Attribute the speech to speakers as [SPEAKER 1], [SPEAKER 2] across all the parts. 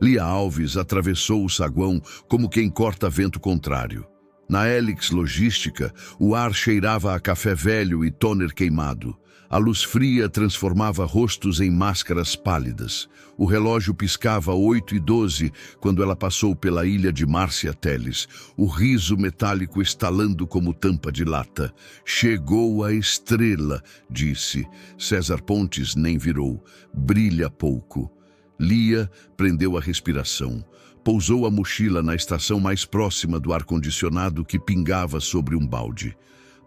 [SPEAKER 1] Lia Alves atravessou o saguão como quem corta vento contrário. Na Helix Logística, o ar cheirava a café velho e tôner queimado. A luz fria transformava rostos em máscaras pálidas. O relógio piscava 8h12 quando ela passou pela ilha de Márcia Teles, o riso metálico estalando como tampa de lata. Chegou a estrela, disse. César Pontes nem virou. Brilha pouco. Lia prendeu a respiração. Pousou a mochila na estação mais próxima do ar-condicionado que pingava sobre um balde.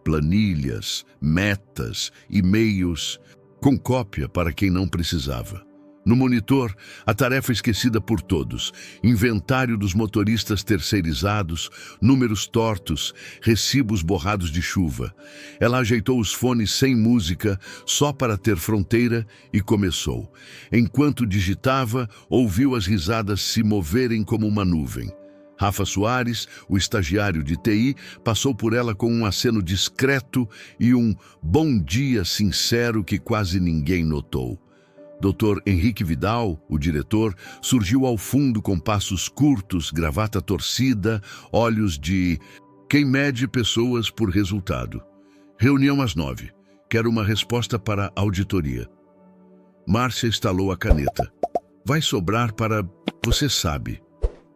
[SPEAKER 1] Planilhas, metas, e-mails, com cópia para quem não precisava. No monitor, a tarefa esquecida por todos, inventário dos motoristas terceirizados, números tortos, recibos borrados de chuva. Ela ajeitou os fones sem música, só para ter fronteira, e começou. Enquanto digitava, ouviu as risadas se moverem como uma nuvem. Rafa Soares, o estagiário de TI, passou por ela com um aceno discreto e um bom dia sincero que quase ninguém notou. Dr. Henrique Vidal, o diretor, surgiu ao fundo com passos curtos, gravata torcida, olhos de quem mede pessoas por resultado. Reunião às 9. Quero uma resposta para a auditoria. Márcia estalou a caneta. Vai sobrar para... Você sabe.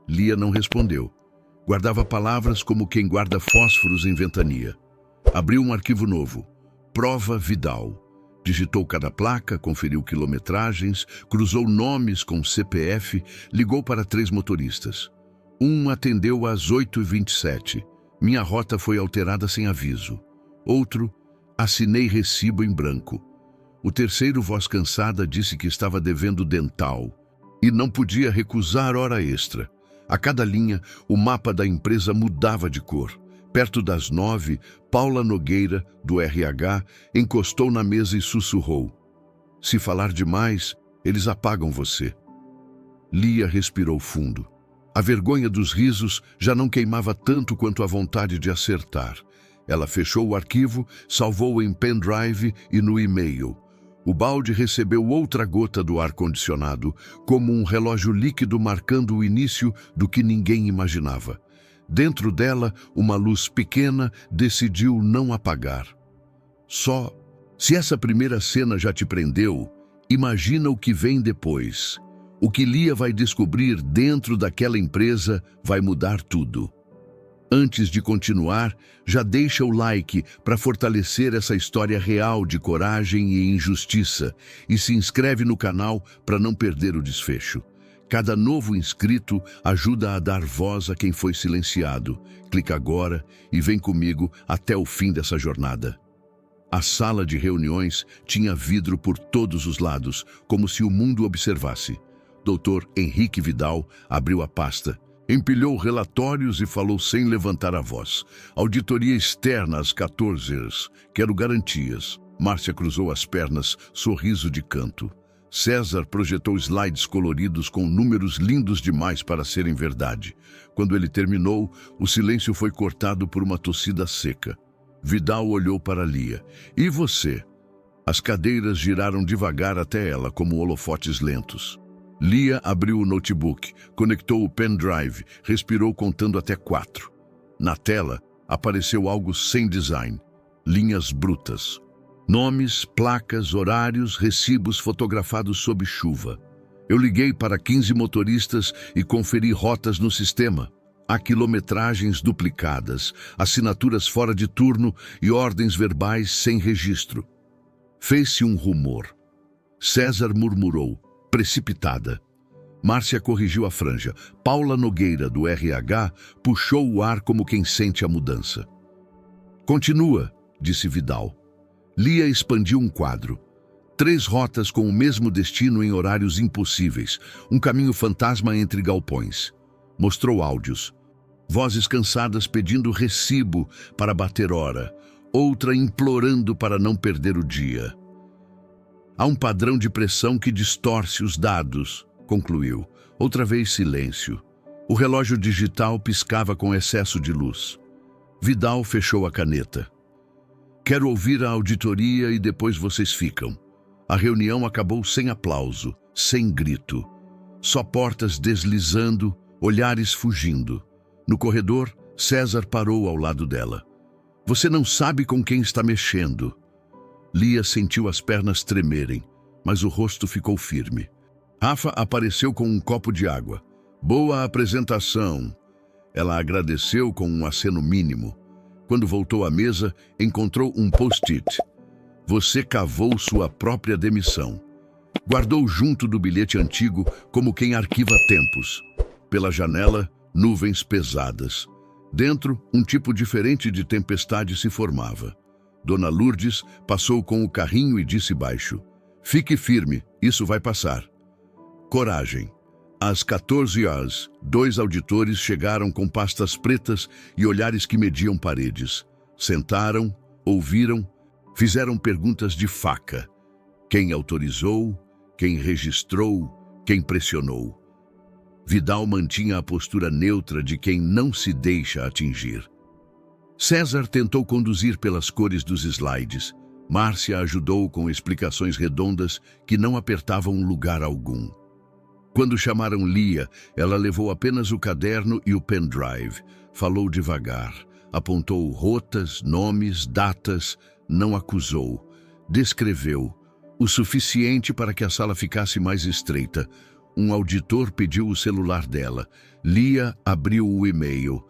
[SPEAKER 1] Lia não respondeu. Guardava palavras como quem guarda fósforos em ventania. Abriu um arquivo novo. Prova Vidal. Digitou cada placa, conferiu quilometragens, cruzou nomes com CPF, ligou para 3 motoristas. Um atendeu às 8h27. Minha rota foi alterada sem aviso. Outro, assinei recibo em branco. O terceiro, voz cansada, disse que estava devendo dental e não podia recusar hora extra. A cada linha, o mapa da empresa mudava de cor. Perto das 9, Paula Nogueira, do RH, encostou na mesa e sussurrou. Se falar demais, eles apagam você. Lia respirou fundo. A vergonha dos risos já não queimava tanto quanto a vontade de acertar. Ela fechou o arquivo, salvou em pendrive e no e-mail. O balde recebeu outra gota do ar-condicionado, como um relógio líquido marcando o início do que ninguém imaginava. Dentro dela, uma luz pequena decidiu não apagar. Só, se essa primeira cena já te prendeu, imagina o que vem depois. O que Lia vai descobrir dentro daquela empresa vai mudar tudo. Antes de continuar, já deixa o like para fortalecer essa história real de coragem e injustiça e se inscreve no canal para não perder o desfecho. Cada novo inscrito ajuda a dar voz a quem foi silenciado. Clica agora e vem comigo até o fim dessa jornada. A sala de reuniões tinha vidro por todos os lados, como se o mundo observasse. Dr. Henrique Vidal abriu a pasta, empilhou relatórios e falou sem levantar a voz. Auditoria externa às 14h. Quero garantias. Márcia cruzou as pernas, sorriso de canto. César projetou slides coloridos com números lindos demais para serem verdade. Quando ele terminou, o silêncio foi cortado por uma tossida seca. Vidal olhou para Lia. E você? As cadeiras giraram devagar até ela, como holofotes lentos. Lia abriu o notebook, conectou o pendrive, respirou contando até 4. Na tela, apareceu algo sem design. Linhas brutas. Nomes, placas, horários, recibos fotografados sob chuva. Eu liguei para 15 motoristas e conferi rotas no sistema. Há quilometragens duplicadas, assinaturas fora de turno e ordens verbais sem registro. Fez-se um rumor. César murmurou, precipitada. Márcia corrigiu a franja. Paula Nogueira, do RH, puxou o ar como quem sente a mudança. Continua, disse Vidal. Lia expandiu um quadro. 3 rotas com o mesmo destino em horários impossíveis. Um caminho fantasma entre galpões. Mostrou áudios. Vozes cansadas pedindo recibo para bater hora. Outra implorando para não perder o dia. Há um padrão de pressão que distorce os dados, concluiu. Outra vez silêncio. O relógio digital piscava com excesso de luz. Vidal fechou a caneta. Quero ouvir a auditoria e depois vocês ficam. A reunião acabou sem aplauso, sem grito. Só portas deslizando, olhares fugindo. No corredor, César parou ao lado dela. Você não sabe com quem está mexendo. Lia sentiu as pernas tremerem, mas o rosto ficou firme. Rafa apareceu com um copo de água. Boa apresentação. Ela agradeceu com um aceno mínimo. Quando voltou à mesa, encontrou um post-it. Você cavou sua própria demissão. Guardou junto do bilhete antigo como quem arquiva tempos. Pela janela, nuvens pesadas. Dentro, um tipo diferente de tempestade se formava. Dona Lourdes passou com o carrinho e disse baixo: Fique firme, isso vai passar. Coragem. Às 14 horas, 2 auditores chegaram com pastas pretas e olhares que mediam paredes. Sentaram, ouviram, fizeram perguntas de faca. Quem autorizou, quem registrou, quem pressionou. Vidal mantinha a postura neutra de quem não se deixa atingir. César tentou conduzir pelas cores dos slides. Márcia ajudou com explicações redondas que não apertavam lugar algum. Quando chamaram Lia, ela levou apenas o caderno e o pendrive. Falou devagar, apontou rotas, nomes, datas, não acusou. Descreveu, o suficiente para que a sala ficasse mais estreita. Um auditor pediu o celular dela. Lia abriu o e-mail.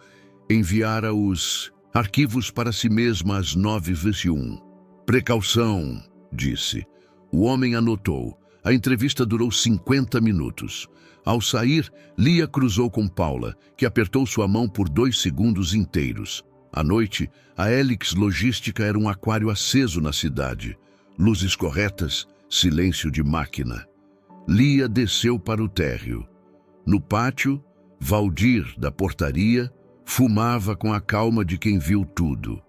[SPEAKER 1] Enviara os arquivos para si mesma às 9h21. Precaução, disse. O homem anotou. A entrevista durou 50 minutos. Ao sair, Lia cruzou com Paula, que apertou sua mão por 2 segundos inteiros. À noite, a Helix Logística era um aquário aceso na cidade. Luzes corretas, silêncio de máquina. Lia desceu para o térreo. No pátio, Valdir, da portaria, fumava com a calma de quem viu tudo.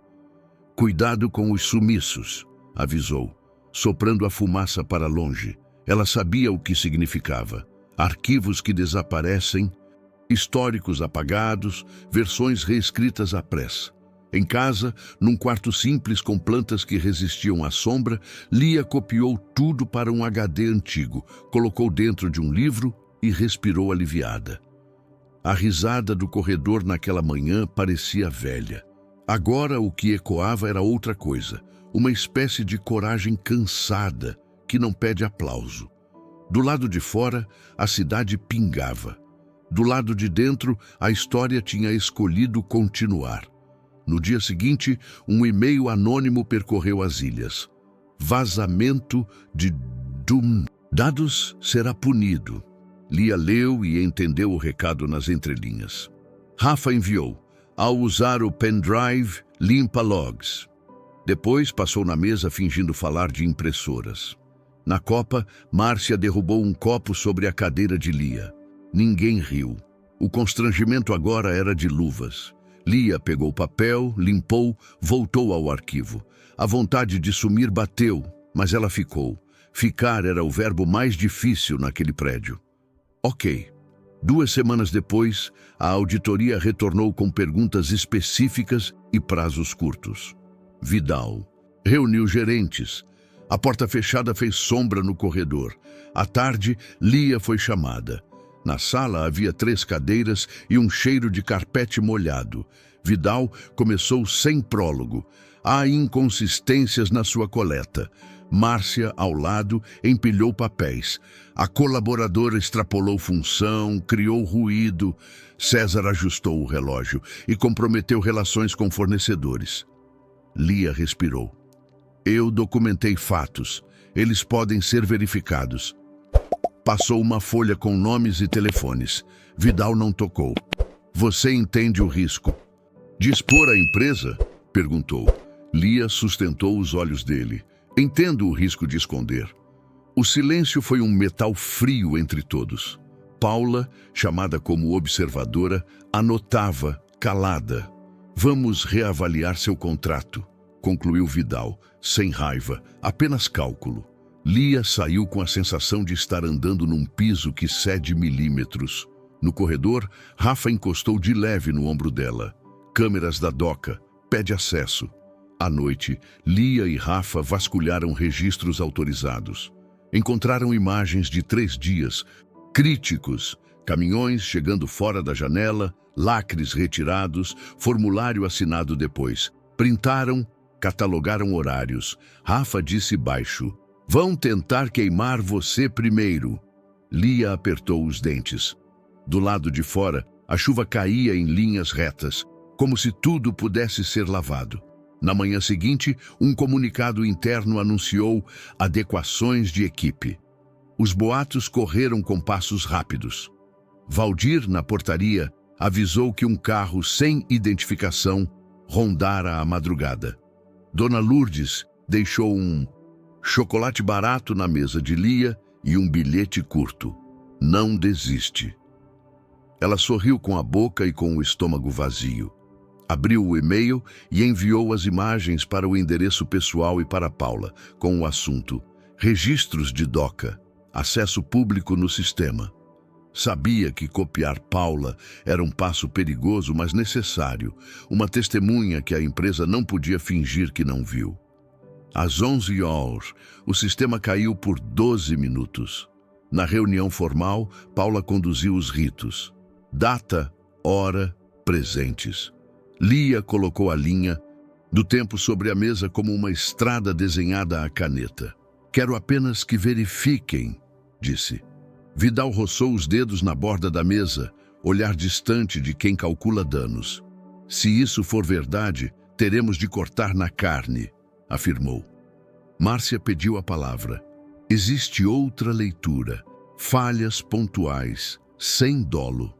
[SPEAKER 1] Cuidado com os sumiços, avisou, soprando a fumaça para longe. Ela sabia o que significava. Arquivos que desaparecem, históricos apagados, versões reescritas à pressa. Em casa, num quarto simples com plantas que resistiam à sombra, Lia copiou tudo para um HD antigo, colocou dentro de um livro e respirou aliviada. A risada do corredor naquela manhã parecia velha. Agora o que ecoava era outra coisa, uma espécie de coragem cansada que não pede aplauso. Do lado de fora, a cidade pingava. Do lado de dentro, a história tinha escolhido continuar. No dia seguinte, um e-mail anônimo percorreu as ilhas. Vazamento de dados será punido. Lia leu e entendeu o recado nas entrelinhas. Rafa enviou. Ao usar o pendrive, limpa logs. Depois passou na mesa fingindo falar de impressoras. Na copa, Márcia derrubou um copo sobre a cadeira de Lia. Ninguém riu. O constrangimento agora era de luvas. Lia pegou o papel, limpou, voltou ao arquivo. A vontade de sumir bateu, mas ela ficou. Ficar era o verbo mais difícil naquele prédio. Ok. 2 semanas depois, a auditoria retornou com perguntas específicas e prazos curtos. Vidal reuniu gerentes. A porta fechada fez sombra no corredor. À tarde, Lia foi chamada. Na sala havia 3 cadeiras e um cheiro de carpete molhado. Vidal começou sem prólogo. Há inconsistências na sua coleta. Márcia, ao lado, empilhou papéis. A colaboradora extrapolou função, criou ruído. César ajustou o relógio e comprometeu relações com fornecedores. Lia respirou. Eu documentei fatos. Eles podem ser verificados. Passou uma folha com nomes e telefones. Vidal não tocou. Você entende o risco? De expor a empresa? Perguntou. Lia sustentou os olhos dele. Entendo o risco de esconder. O silêncio foi um metal frio entre todos. Paula, chamada como observadora, anotava, calada. Vamos reavaliar seu contrato, concluiu Vidal, sem raiva, apenas cálculo. Lia saiu com a sensação de estar andando num piso que cede milímetros. No corredor, Rafa encostou de leve no ombro dela. Câmeras da doca, pede acesso. À noite, Lia e Rafa vasculharam registros autorizados. Encontraram imagens de 3 dias, Críticos, caminhões chegando fora da janela, lacres retirados, formulário assinado depois. Printaram, catalogaram horários. Rafa disse baixo: "Vão tentar queimar você primeiro." Lia apertou os dentes. Do lado de fora, a chuva caía em linhas retas, como se tudo pudesse ser lavado. Na manhã seguinte, um comunicado interno anunciou adequações de equipe. Os boatos correram com passos rápidos. Valdir, na portaria, avisou que um carro sem identificação rondara a madrugada. Dona Lourdes deixou um chocolate barato na mesa de Lia e um bilhete curto: "Não desiste." Ela sorriu com a boca e com o estômago vazio. Abriu o e-mail e enviou as imagens para o endereço pessoal e para Paula, com o assunto: "Registros de DOCA, acesso público no sistema." Sabia que copiar Paula era um passo perigoso, mas necessário, uma testemunha que a empresa não podia fingir que não viu. Às 11h, o sistema caiu por 12 minutos. Na reunião formal, Paula conduziu os ritos. Data, hora, presentes. Lia colocou a linha do tempo sobre a mesa como uma estrada desenhada à caneta. "Quero apenas que verifiquem", disse. Vidal roçou os dedos na borda da mesa, olhar distante de quem calcula danos. "Se isso for verdade, teremos de cortar na carne", afirmou. Márcia pediu a palavra. "Existe outra leitura. Falhas pontuais, sem dolo."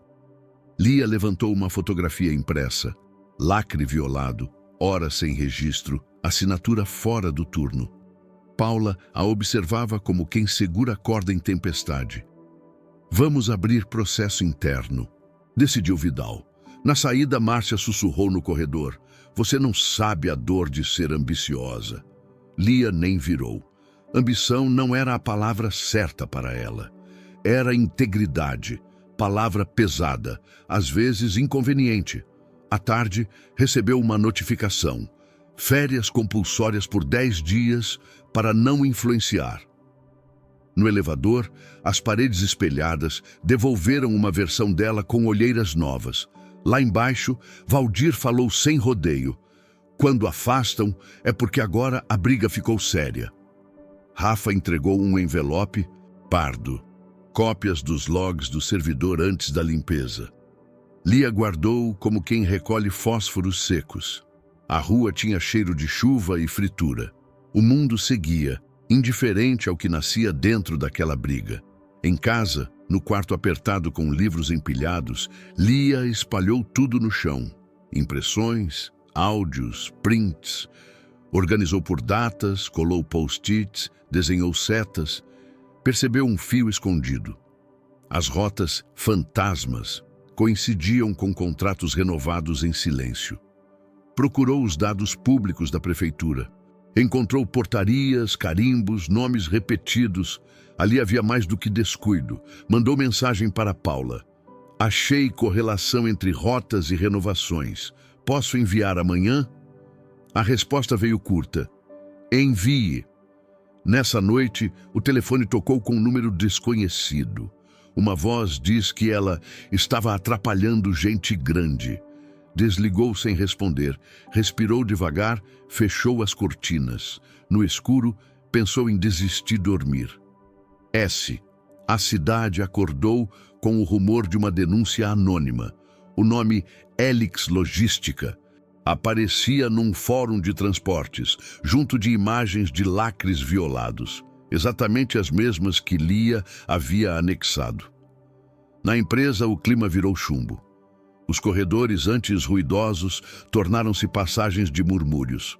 [SPEAKER 1] Lia levantou uma fotografia impressa. Lacre violado, hora sem registro, assinatura fora do turno. Paula a observava como quem segura a corda em tempestade. "Vamos abrir processo interno", decidiu Vidal. Na saída, Márcia sussurrou no corredor: "Você não sabe a dor de ser ambiciosa." Lia nem virou. Ambição não era a palavra certa para ela. Era integridade, palavra pesada, às vezes inconveniente. À tarde, recebeu uma notificação: férias compulsórias por 10 dias para não influenciar. No elevador, as paredes espelhadas devolveram uma versão dela com olheiras novas. Lá embaixo, Valdir falou sem rodeio: "Quando afastam, é porque agora a briga ficou séria." Rafa entregou um envelope pardo, cópias dos logs do servidor antes da limpeza. Lia guardou como quem recolhe fósforos secos. A rua tinha cheiro de chuva e fritura. O mundo seguia, indiferente ao que nascia dentro daquela briga. Em casa, no quarto apertado com livros empilhados, Lia espalhou tudo no chão: impressões, áudios, prints. Organizou por datas, colou post-its, desenhou setas. Percebeu um fio escondido. As rotas fantasmas coincidiam com contratos renovados em silêncio. Procurou os dados públicos da prefeitura. Encontrou portarias, carimbos, nomes repetidos. Ali havia mais do que descuido. Mandou mensagem para Paula: "Achei correlação entre rotas e renovações. Posso enviar amanhã?" A resposta veio curta: "Envie." Nessa noite, o telefone tocou com um número desconhecido. Uma voz diz que ela estava atrapalhando gente grande. Desligou sem responder, respirou devagar, fechou as cortinas. No escuro, pensou em desistir de dormir. A cidade acordou com o rumor de uma denúncia anônima. O nome Helix Logística aparecia num fórum de transportes, junto de imagens de lacres violados, exatamente as mesmas que Lia havia anexado. Na empresa, o clima virou chumbo. Os corredores, antes ruidosos, tornaram-se passagens de murmúrios.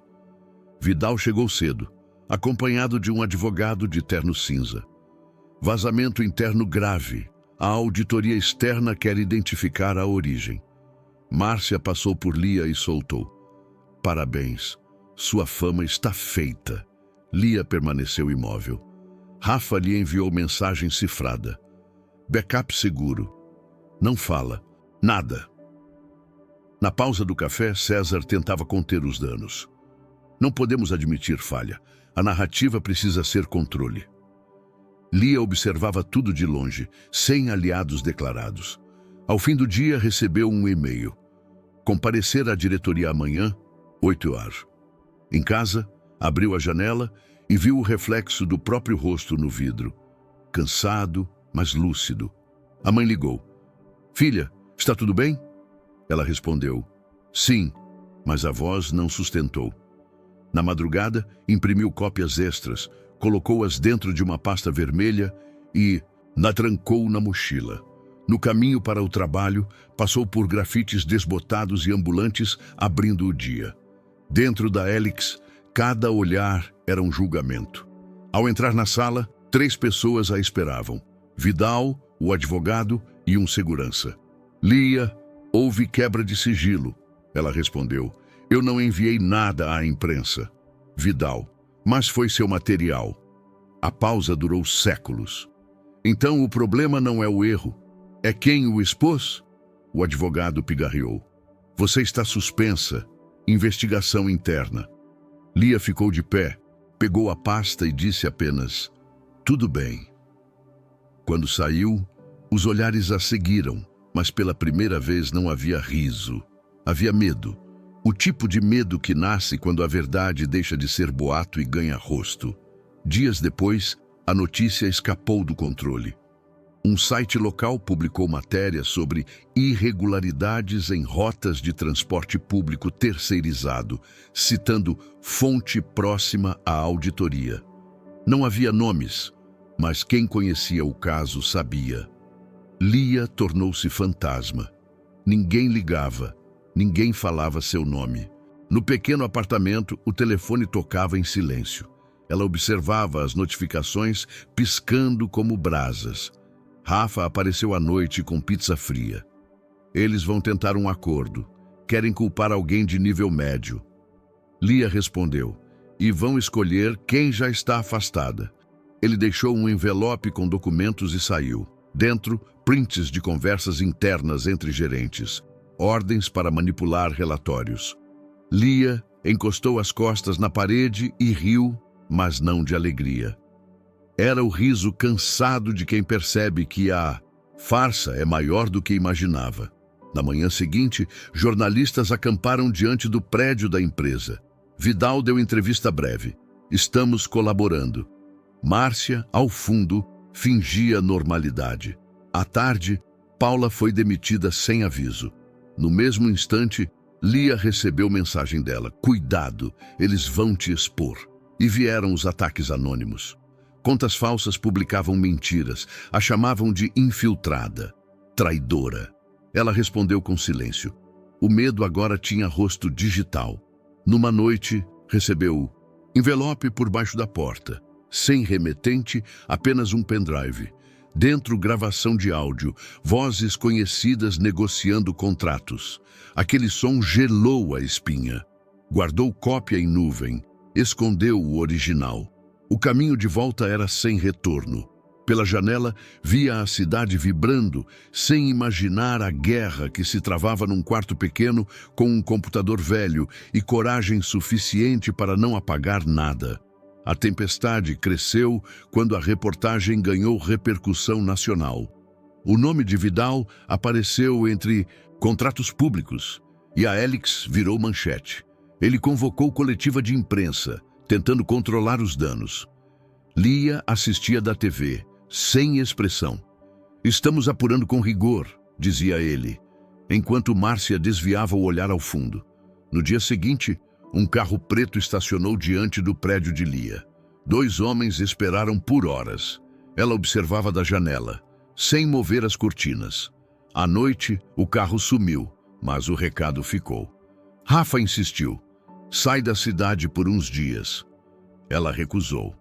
[SPEAKER 1] Vidal chegou cedo, acompanhado de um advogado de terno cinza. Vazamento interno grave. A auditoria externa quer identificar a origem. Márcia passou por Lia e soltou: "Parabéns, sua fama está feita." Lia permaneceu imóvel. Rafa lhe enviou mensagem cifrada: "Backup seguro. Não fala. Nada." Na pausa do café, César tentava conter os danos. "Não podemos admitir falha. A narrativa precisa ser controle." Lia observava tudo de longe, sem aliados declarados. Ao fim do dia, recebeu um e-mail. Comparecer à diretoria amanhã, 8h. Em casa, abriu a janela e viu o reflexo do próprio rosto no vidro. Cansado, mas lúcido. A mãe ligou. Filha, está tudo bem? Ela respondeu. Sim, mas a voz não sustentou. Na madrugada, imprimiu cópias extras, colocou-as dentro de uma pasta vermelha e na trancou na mochila. No caminho para o trabalho, passou por grafites desbotados e ambulantes, abrindo o dia. Dentro da Helix, cada olhar era um julgamento. Ao entrar na sala, 3 pessoas a esperavam. Vidal, o advogado e um segurança. Lia, houve quebra de sigilo. Ela respondeu, eu não enviei nada à imprensa. Vidal, mas foi seu material. A pausa durou séculos. Então o problema não é o erro, é quem o expôs? O advogado pigarreou. Você está suspensa. Investigação interna. Lia ficou de pé, pegou a pasta e disse apenas, tudo bem. Quando saiu, os olhares a seguiram, mas pela primeira vez não havia riso. Havia medo. O tipo de medo que nasce quando a verdade deixa de ser boato e ganha rosto. Dias depois, a notícia escapou do controle. Um site local publicou matéria sobre irregularidades em rotas de transporte público terceirizado, citando fonte próxima à auditoria. Não havia nomes, mas quem conhecia o caso sabia. Lia tornou-se fantasma. Ninguém ligava, ninguém falava seu nome. No pequeno apartamento, o telefone tocava em silêncio. Ela observava as notificações piscando como brasas. Rafa apareceu à noite com pizza fria. Eles vão tentar um acordo. Querem culpar alguém de nível médio. Lia respondeu. E vão escolher quem já está afastada. Ele deixou um envelope com documentos e saiu. Dentro, prints de conversas internas entre gerentes. Ordens para manipular relatórios. Lia encostou as costas na parede e riu, mas não de alegria. Era o riso cansado de quem percebe que a farsa é maior do que imaginava. Na manhã seguinte, jornalistas acamparam diante do prédio da empresa. Vidal deu entrevista breve. Estamos colaborando. Márcia, ao fundo, fingia normalidade. À tarde, Paula foi demitida sem aviso. No mesmo instante, Lia recebeu mensagem dela. Cuidado, eles vão te expor. E vieram os ataques anônimos. Contas falsas publicavam mentiras, a chamavam de infiltrada, traidora. Ela respondeu com silêncio. O medo agora tinha rosto digital. Numa noite, recebeu envelope por baixo da porta. Sem remetente, apenas um pendrive. Dentro, gravação de áudio, vozes conhecidas negociando contratos. Aquele som gelou a espinha. Guardou cópia em nuvem, escondeu o original. O caminho de volta era sem retorno. Pela janela, via a cidade vibrando, sem imaginar a guerra que se travava num quarto pequeno com um computador velho e coragem suficiente para não apagar nada. A tempestade cresceu quando a reportagem ganhou repercussão nacional. O nome de Vidal apareceu entre contratos públicos e a Helix virou manchete. Ele convocou coletiva de imprensa, tentando controlar os danos. Lia assistia da TV, sem expressão. Estamos apurando com rigor, dizia ele, enquanto Márcia desviava o olhar ao fundo. No dia seguinte, um carro preto estacionou diante do prédio de Lia. 2 homens esperaram por horas. Ela observava da janela, sem mover as cortinas. À noite, o carro sumiu, mas o recado ficou. Rafa insistiu. Sai da cidade por uns dias. Ela recusou.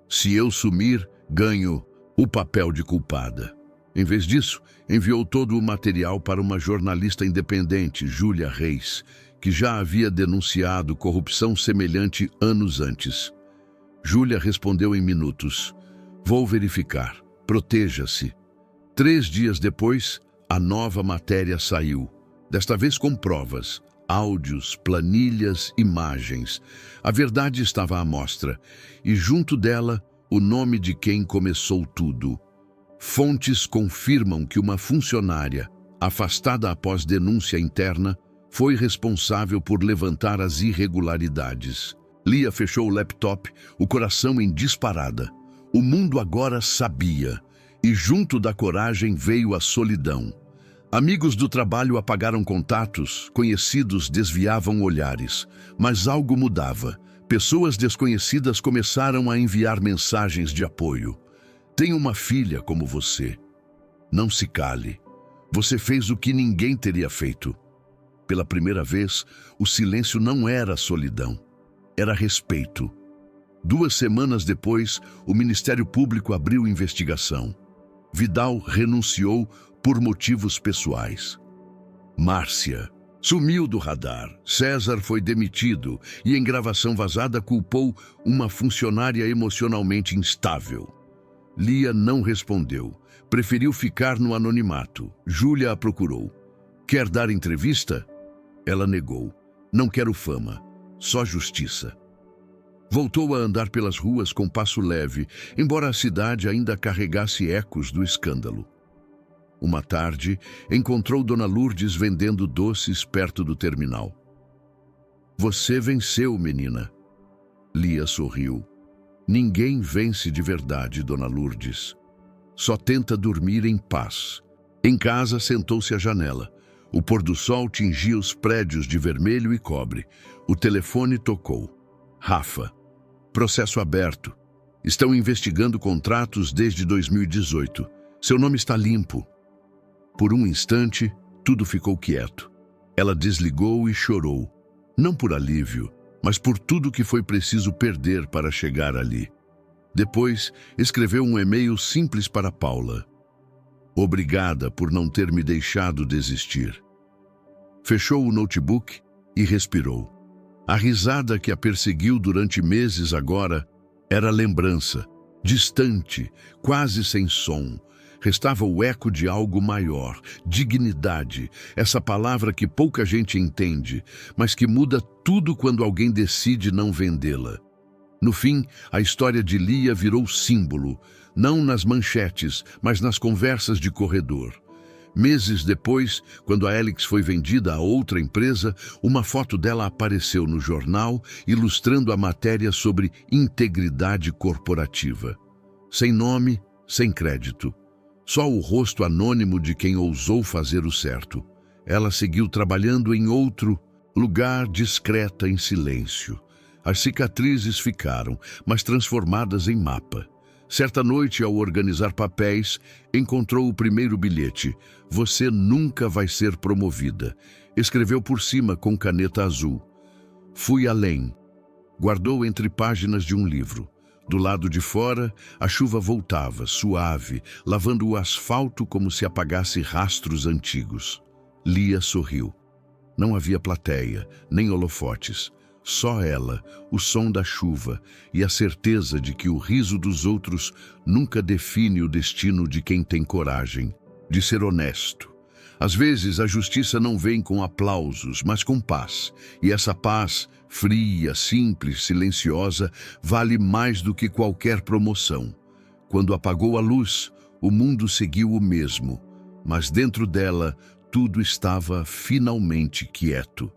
[SPEAKER 1] Se eu sumir, ganho o papel de culpada. Em vez disso, enviou todo o material para uma jornalista independente, Júlia Reis, que já havia denunciado corrupção semelhante anos antes. Júlia respondeu em minutos. Vou verificar. Proteja-se. 3 dias depois, a nova matéria saiu. Desta vez com provas. Áudios, planilhas, imagens. A verdade estava à mostra, e junto dela, o nome de quem começou tudo. Fontes confirmam que uma funcionária, afastada após denúncia interna, foi responsável por levantar as irregularidades. Lia fechou o laptop, o coração em disparada. O mundo agora sabia, e junto da coragem veio a solidão. Amigos do trabalho apagaram contatos, conhecidos desviavam olhares, mas algo mudava. Pessoas desconhecidas começaram a enviar mensagens de apoio. Tenho uma filha como você. Não se cale. Você fez o que ninguém teria feito. Pela primeira vez, o silêncio não era solidão, era respeito. 2 semanas depois, o Ministério Público abriu investigação. Vidal renunciou por motivos pessoais. Márcia sumiu do radar. César foi demitido e, em gravação vazada, culpou uma funcionária emocionalmente instável. Lia não respondeu. Preferiu ficar no anonimato. Júlia a procurou. Quer dar entrevista? Ela negou. Não quero fama, só justiça. Voltou a andar pelas ruas com passo leve, embora a cidade ainda carregasse ecos do escândalo. Uma tarde, encontrou Dona Lourdes vendendo doces perto do terminal. Você venceu, menina. Lia sorriu. Ninguém vence de verdade, Dona Lourdes. Só tenta dormir em paz. Em casa, sentou-se à janela. O pôr do sol tingia os prédios de vermelho e cobre. O telefone tocou. Rafa. Processo aberto. Estão investigando contratos desde 2018. Seu nome está limpo. Por um instante, tudo ficou quieto. Ela desligou e chorou. Não por alívio, mas por tudo que foi preciso perder para chegar ali. Depois, escreveu um e-mail simples para Paula. Obrigada por não ter me deixado desistir. Fechou o notebook e respirou. A risada que a perseguiu durante meses agora era lembrança, distante, quase sem som. Restava o eco de algo maior, dignidade, essa palavra que pouca gente entende, mas que muda tudo quando alguém decide não vendê-la. No fim, a história de Lia virou símbolo, não nas manchetes, mas nas conversas de corredor. Meses depois, quando a Helix foi vendida a outra empresa, uma foto dela apareceu no jornal, ilustrando a matéria sobre integridade corporativa. Sem nome, sem crédito. Só o rosto anônimo de quem ousou fazer o certo. Ela seguiu trabalhando em outro lugar, discreta, em silêncio. As cicatrizes ficaram, mas transformadas em mapa. Certa noite, ao organizar papéis, encontrou o primeiro bilhete. Você nunca vai ser promovida. Escreveu por cima com caneta azul. Fui além. Guardou entre páginas de um livro. Do lado de fora, a chuva voltava, suave, lavando o asfalto como se apagasse rastros antigos. Lia sorriu. Não havia plateia, nem holofotes. Só ela, o som da chuva e a certeza de que o riso dos outros nunca define o destino de quem tem coragem, de ser honesto. Às vezes a justiça não vem com aplausos, mas com paz. E essa paz, fria, simples, silenciosa, vale mais do que qualquer promoção. Quando apagou a luz, o mundo seguiu o mesmo, mas dentro dela tudo estava finalmente quieto.